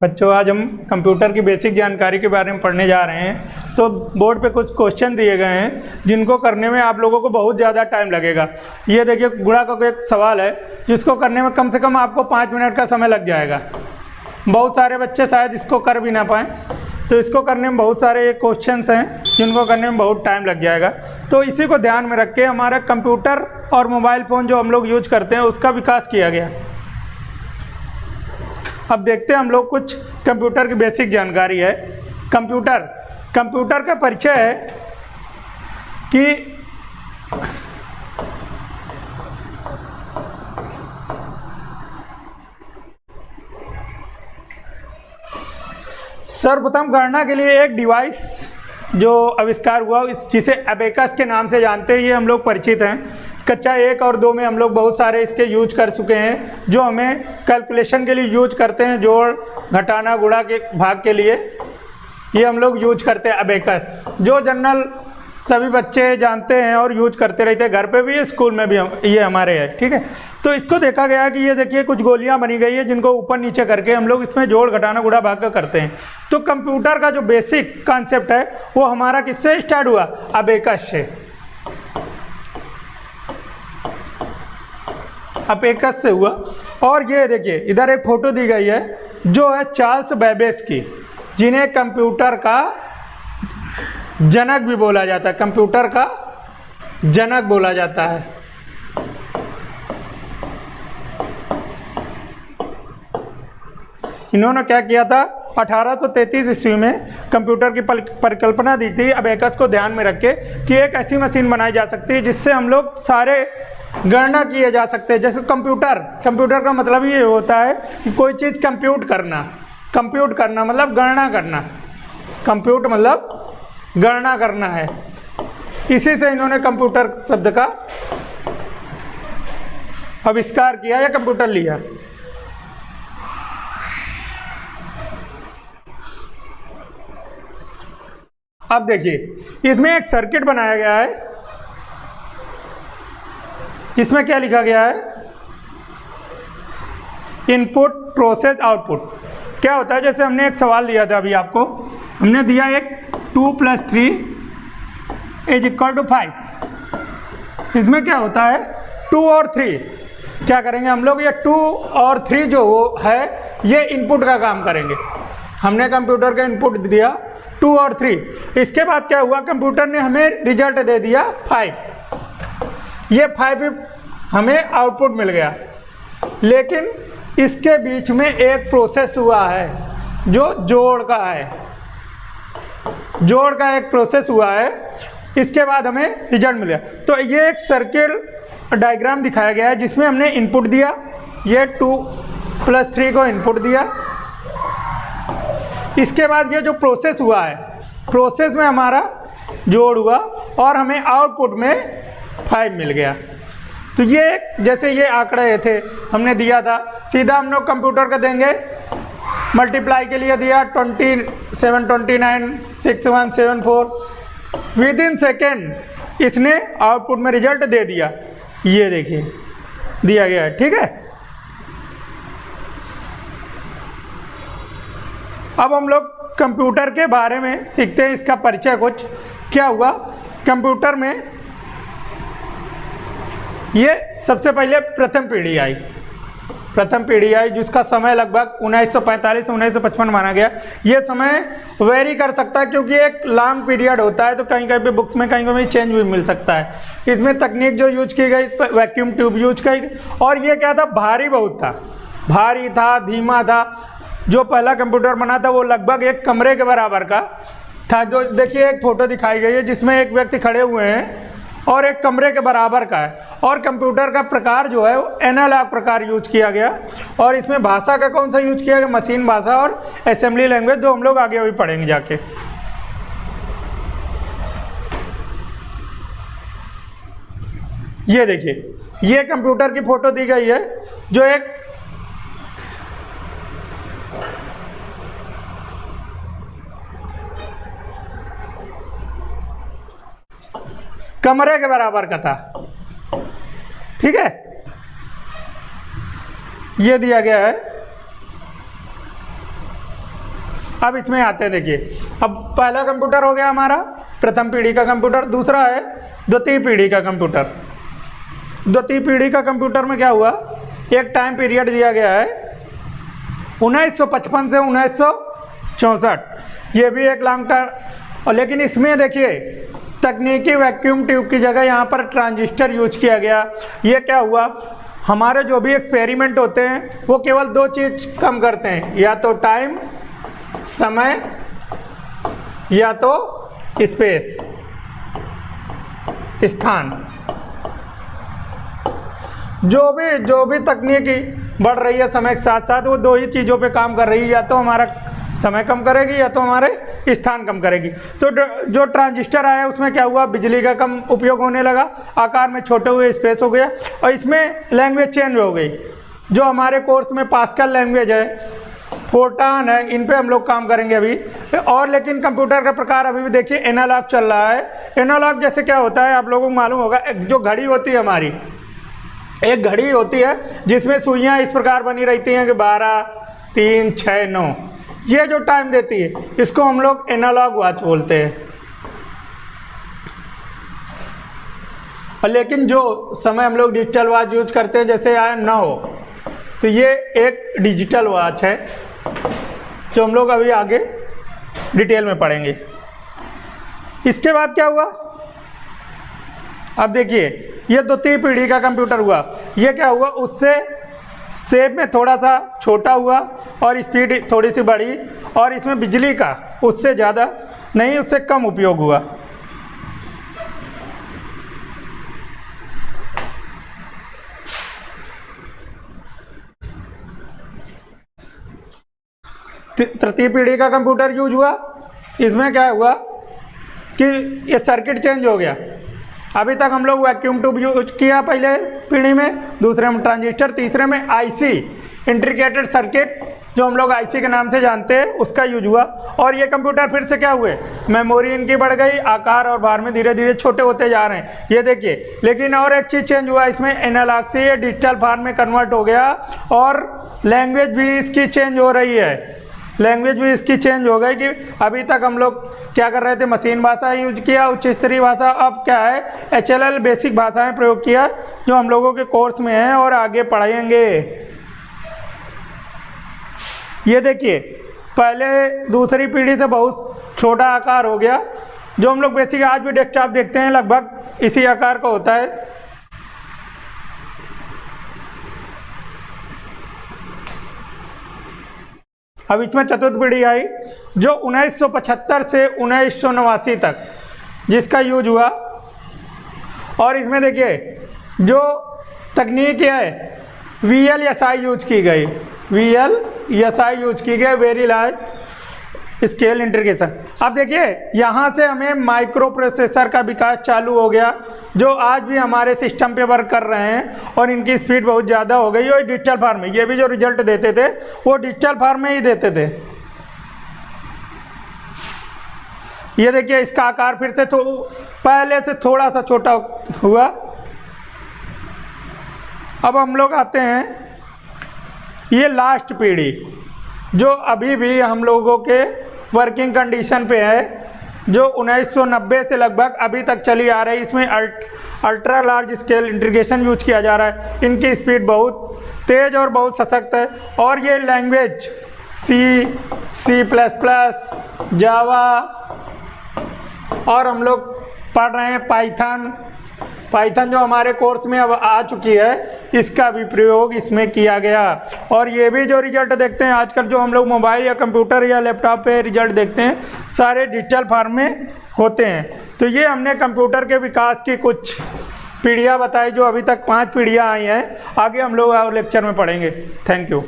बच्चों, आज हम कंप्यूटर की बेसिक जानकारी के बारे में पढ़ने जा रहे हैं। तो बोर्ड पे कुछ क्वेश्चन दिए गए हैं जिनको करने में आप लोगों को बहुत ज़्यादा टाइम लगेगा। ये देखिए, गुणा का एक सवाल है जिसको करने में कम से कम आपको 5 मिनट का समय लग जाएगा। बहुत सारे बच्चे शायद इसको कर भी ना पाएँ, तो इसको करने में बहुत सारे ये क्वेश्चंस हैं जिनको करने में बहुत टाइम लग जाएगा। तो इसी को ध्यान में रख के हमारा कंप्यूटर और मोबाइल फ़ोन जो हम लोग यूज करते हैं उसका विकास किया गया। अब देखते हैं हम लोग कुछ कंप्यूटर की बेसिक जानकारी है। कंप्यूटर का परिचय है कि सर्वप्रथम गणना के लिए एक डिवाइस जो आविष्कार हुआ जिसे अबेकस के नाम से जानते हैं, ये हम लोग परिचित हैं। कक्षा 1 और 2 में हम लोग बहुत सारे इसके यूज कर चुके हैं, जो हमें कैलकुलेशन के लिए यूज करते हैं, जोड़ घटाना गुणा के भाग के लिए ये हम लोग यूज करते हैं अबेकस, जो जनरल सभी बच्चे जानते हैं और यूज करते रहते हैं, घर पे भी स्कूल में भी ये हमारे है। ठीक है, तो इसको देखा गया कि ये देखिए कुछ गोलियां बनी गई है जिनको ऊपर नीचे करके हम लोग इसमें जोड़ घटाना गुणा भाग का करते हैं। तो कंप्यूटर का जो बेसिक कॉन्सेप्ट है वो हमारा किससे स्टार्ट हुआ? अबेकस से। अबेकस से हुआ। और ये देखिए इधर एक फोटो दी गई है जो है चार्ल्स बेबेज की, जिन्हें कंप्यूटर का जनक भी बोला जाता है। कंप्यूटर का जनक बोला जाता है। इन्होंने क्या किया था? 1833 ईस्वी में कंप्यूटर की परिकल्पना दी थी अबेकस को ध्यान में रख के कि एक ऐसी मशीन बनाई जा सकती है जिससे हम लोग सारे गणना किए जा सकते हैं। जैसे कंप्यूटर का मतलब ये होता है कि कोई चीज़ कंप्यूट करना मतलब गणना करना। कंप्यूट मतलब गणना करना है। इसी से इन्होंने कंप्यूटर शब्द का आविष्कार किया या कंप्यूटर लिया। अब देखिए इसमें एक सर्किट बनाया गया है जिसमें क्या लिखा गया है? Input process output. क्या होता है? जैसे हमने एक सवाल दिया था अभी आपको, हमने दिया एक 2 + 3 = 5। इसमें क्या होता है? 2 और 3 क्या करेंगे हम लोग? ये 2 और 3 जो है ये इनपुट का काम करेंगे। हमने कंप्यूटर का इनपुट दिया 2 और 3। इसके बाद क्या हुआ? कंप्यूटर ने हमें रिजल्ट दे दिया 5। ये 5 हमें आउटपुट मिल गया। लेकिन इसके बीच में एक प्रोसेस हुआ है जो जोड़ का है। जोड़ का एक प्रोसेस हुआ है, इसके बाद हमें रिजल्ट मिला। तो ये एक सर्किल डायग्राम दिखाया गया है जिसमें हमने इनपुट दिया, ये 2 + 3 को इनपुट दिया। इसके बाद ये जो प्रोसेस हुआ है, प्रोसेस में हमारा जोड़ हुआ और हमें आउटपुट में 5 मिल गया। तो ये जैसे ये आंकड़े थे हमने दिया था, सीधा हम लोग कंप्यूटर का देंगे। मल्टीप्लाई के लिए दिया 27, 29, 6174। विदिन सेकेंड इसने आउटपुट में रिजल्ट दे दिया। ये देखिए दिया गया है। ठीक है, अब हम लोग कंप्यूटर के बारे में सीखते हैं, इसका परिचय कुछ क्या हुआ कंप्यूटर में। ये सबसे पहले प्रथम पीढ़ी आई जिसका समय लगभग 1945 से 1955 माना गया। ये समय वेरी कर सकता है क्योंकि एक लॉन्ग पीरियड होता है, तो कहीं कहीं पे बुक्स में कहीं कहीं चेंज भी मिल सकता है। इसमें तकनीक जो यूज की गई वैक्यूम ट्यूब यूज की गई। और ये क्या था? भारी बहुत था, भारी था, धीमा था। जो पहला कंप्यूटर बना था वो लगभग एक कमरे के बराबर का था। जो देखिए एक फोटो दिखाई गई है जिसमें एक व्यक्ति खड़े हुए हैं और एक कमरे के बराबर का है। और कंप्यूटर का प्रकार जो है वो एनालॉग प्रकार यूज किया गया। और इसमें भाषा का कौन सा यूज किया गया? मशीन भाषा और असेंबली लैंग्वेज, जो हम लोग आगे अभी पढ़ेंगे जाके। ये देखिए ये कंप्यूटर की फोटो दी गई है जो एक कमरे के बराबर का था। ठीक है, ये दिया गया है। अब इसमें आते हैं, देखिए अब पहला कंप्यूटर हो गया हमारा प्रथम पीढ़ी का कंप्यूटर, दूसरा है द्वितीय पीढ़ी का कंप्यूटर। द्वितीय पीढ़ी का कंप्यूटर में क्या हुआ, एक टाइम पीरियड दिया गया है 1955 से 1964, ये भी एक लॉन्ग टर्म। और लेकिन इसमें देखिए तकनीकी वैक्यूम ट्यूब की जगह यहाँ पर ट्रांजिस्टर यूज किया गया। ये क्या हुआ, हमारे जो भी एक्सपेरिमेंट होते हैं वो केवल दो चीज़ कम करते हैं, या तो टाइम समय या तो स्पेस स्थान। जो भी तकनीकी बढ़ रही है समय के साथ साथ वो दो ही चीज़ों पे काम कर रही है, या तो हमारा समय कम करेगी या तो हमारे स्थान कम करेगी। तो जो ट्रांजिस्टर आया उसमें क्या हुआ, बिजली का कम उपयोग होने लगा, आकार में छोटे हुए, स्पेस हो गया, और इसमें लैंग्वेज चेंज हो गई। जो हमारे कोर्स में पास्कल लैंग्वेज है, फोर्टान है, इन पे हम लोग काम करेंगे अभी। और लेकिन कंप्यूटर का प्रकार अभी भी देखिए एनालॉग चल रहा है। एनालॉग जैसे क्या होता है आप लोगों को मालूम होगा, जो घड़ी होती है हमारी, एक घड़ी होती है जिसमें सुइयाँ इस प्रकार बनी रहती हैं कि 12, 3, 6, 9, ये जो टाइम देती है इसको हम लोग एनालॉग वॉच बोलते हैं। और लेकिन जो समय हम लोग डिजिटल वॉच यूज करते हैं, जैसे आया 9, तो ये एक डिजिटल वॉच है जो हम लोग अभी आगे डिटेल में पढ़ेंगे। इसके बाद क्या हुआ, अब देखिए ये द्वितीय पीढ़ी का कंप्यूटर हुआ। ये क्या हुआ, उससे शेप में थोड़ा सा छोटा हुआ और स्पीड थोड़ी सी बढ़ी, और इसमें बिजली का उससे ज़्यादा नहीं, उससे कम उपयोग हुआ। तृतीय पीढ़ी का कंप्यूटर यूज हुआ। इसमें क्या हुआ कि ये सर्किट चेंज हो गया। अभी तक हम लोग वैक्यूम ट्यूब यूज किया पहले पीढ़ी में, दूसरे में ट्रांजिस्टर, तीसरे में आईसी इंटीग्रेटेड सर्किट जो हम लोग आईसी के नाम से जानते हैं उसका यूज हुआ। और ये कंप्यूटर फिर से क्या हुए, मेमोरी इनकी बढ़ गई, आकार और भार में धीरे धीरे छोटे होते जा रहे हैं, ये देखिए। लेकिन और एक चीज़ चेंज हुआ इसमें, एनालॉग से ये डिजिटल फॉर्म में कन्वर्ट हो गया, और लैंग्वेज भी इसकी चेंज हो रही है। लैंग्वेज भी इसकी चेंज हो गई कि अभी तक हम लोग क्या कर रहे थे, मशीन भाषा यूज किया, उच्च स्तरीय भाषा, अब क्या है HLL बेसिक भाषाएं प्रयोग किया जो हम लोगों के कोर्स में है और आगे पढ़ाएंगे। ये देखिए पहले दूसरी पीढ़ी से बहुत छोटा आकार हो गया, जो हम लोग बेसिक आज भी डेस्कटॉप देखते हैं लगभग इसी आकार का होता है। अब इसमें चतुर्थ पीढ़ी आई जो 1975 से 1989 तक जिसका यूज हुआ। और इसमें देखिए जो तकनीक है VLSI यूज की गई, VLSI यूज की गई, वेरी लार्ज स्केल इंटीग्रेशन। अब देखिए यहाँ से हमें माइक्रो प्रोसेसर का विकास चालू हो गया जो आज भी हमारे सिस्टम पे वर्क कर रहे हैं, और इनकी स्पीड बहुत ज़्यादा हो गई और डिजिटल फॉर्म में, ये भी जो रिजल्ट देते थे वो डिजिटल फॉर्म में ही देते थे। ये देखिए इसका आकार फिर से पहले से थोड़ा सा छोटा हुआ। अब हम लोग आते हैं ये लास्ट पीढ़ी जो अभी भी हम लोगों के वर्किंग कंडीशन पे है, जो 1990 से लगभग अभी तक चली आ रही। इसमें ultra large scale integration use किया जा रहा है। इनकी स्पीड बहुत तेज़ और बहुत सशक्त है, और ये लैंग्वेज C++, जावा, और हम लोग पढ़ रहे हैं पाइथन जो हमारे कोर्स में अब आ चुकी है, इसका भी प्रयोग इसमें किया गया। और ये भी जो रिजल्ट देखते हैं आजकल, जो हम लोग मोबाइल या कंप्यूटर या लैपटॉप पे रिजल्ट देखते हैं, सारे डिजिटल फॉर्म में होते हैं। तो ये हमने कंप्यूटर के विकास की कुछ पीढ़ियाँ बताई, जो अभी तक 5 पीढ़ियाँ आई हैं। आगे हम लोग और लेक्चर में पढ़ेंगे। Thank you.